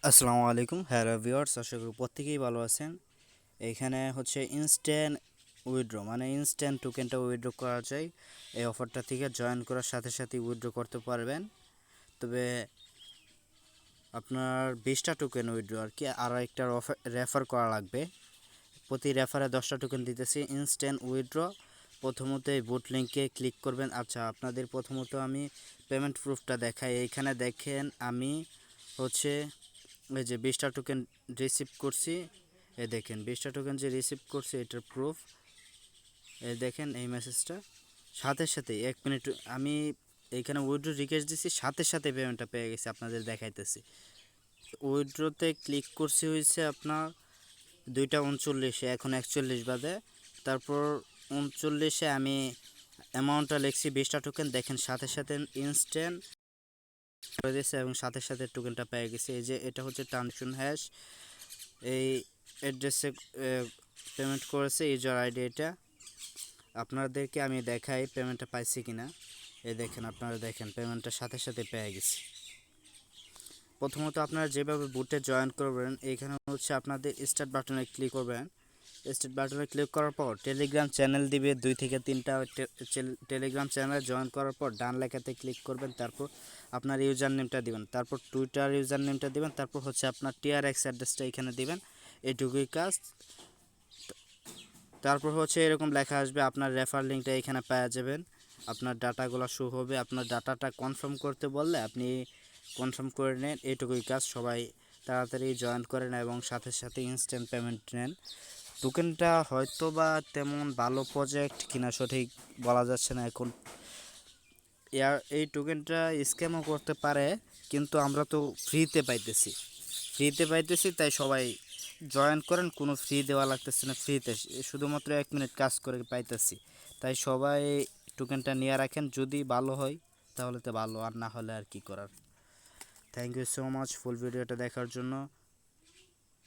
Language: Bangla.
আসসালামু আলাইকুম, হ্যালো ভিউয়ার্স, আশা করি প্রত্যেকেই ভালো আছেন। এইখানে হচ্ছে ইনস্ট্যান্ট উইথড্র মানে ইনস্ট্যান্ট টোকেনটা উইথড্র করা যায়। এই অফারটা থেকে জয়েন করার সাথে সাথে উইথড্র করতে পারবেন। তবে আপনার 20টা টোকেন উইথড্র আর কি, আর একটা রেফার করা লাগবে। প্রতি রেফারে 10টা টোকেন দিতেছি ইনস্ট্যান্ট উইথড্র। প্রথমত এই বুট লিঙ্কে ক্লিক করবেন। আচ্ছা, আপনাদের প্রথমত আমি পেমেন্ট প্রুফটা দেখাই। এইখানে দেখেন আমি হচ্ছে এই যে 20টা টোকেন রিসিভ করছি। এই দেখেন 20টা টোকেন যে রিসিভ করছি এটার প্রুফ। এই দেখেন এই মেসেজটা সাথে সাথে 1 মিনিট আমি এইখানে উইথড্র রিকোয়েস্ট দিছি, সাথে সাথে পেমেন্টটা পেয়ে গেছি, আপনাদের দেখাইতেছি। উইথড্রতে ক্লিক করছি হয়েছে আপনার 2টা 39, এখন 41 বাজে। তারপর 39-এ আমি অ্যামাউন্টটা লিখছি 20টা টোকেন, দেখেন সাথে সাথে ইনস্ট্যান্ট করে দিয়েছে এবং সাথে সাথে টোকেনটা পেয়ে গেছি। এই যে এটা হচ্ছে ট্রানজেকশন হ্যাশ, এই অ্যাড্রেসে পেমেন্ট করেছে, ইউজার আইডি এটা। আপনাদেরকে আমি দেখাই পেমেন্টটা পাইছি কিনা। এই দেখেন, আপনারা দেখেন পেমেন্টটা সাথে সাথে পেয়ে গেছি। প্রথমত আপনারা যেভাবে বুটে জয়েন করবেন, এইখানে হচ্ছে আপনাদের স্টার্ট বাটনে ক্লিক করবেন। স্টার্ট বাটনে ক্লিক করার পর টেলিগ্রাম চ্যানেল দিবে 2 থেকে 3টা। টেলিগ্রাম চ্যানেলে জয়েন করার পর ডান লেখাতে ক্লিক করবেন, তারপর আপনার ইউজার নেমটা দিবেন, তারপর টুইটার ইউজার নেমটা দিবেন, তারপর হচ্ছে আপনার টিআরএক্স অ্যাড্রেসটা এখানে দিবেন। এটুকুই কাজ। তারপর হচ্ছে এরকম লেখা আসবে, আপনার রেফার লিঙ্কটা এখানে পাওয়া যাবেন। আপনার ডাটাগুলো শো হবে, আপনার ডাটাটা কনফার্ম করতে বললে আপনি কনফার্ম করে নেন। এইটুকুই কাজ। সবাই তাড়াতাড়ি জয়েন করেন এবং সাথে সাথে ইনস্ট্যান্ট পেমেন্ট নেন। টোকেনটা হয়তো বা তেমন ভালো প্রজেক্ট কিনা সঠিক বলা যাচ্ছে না এখন। এই টোকেনটা স্ক্যামও করতে পারে, কিন্তু আমরা তো ফ্রিতে পাইতেছি, তাই সবাই জয়েন করেন। কোনো ফ্রি দেওয়া লাগতেছে না, ফ্রিতে শুধুমাত্র 1 মিনিট কাজ করে পাইতেছি। তাই সবাই টোকেনটা নিয়ে রাখেন, যদি ভালো হয় তাহলে তো ভালো, আর না হলে আর কি করার। থ্যাংক ইউ সো মাচ ফুল ভিডিওটা দেখার জন্য।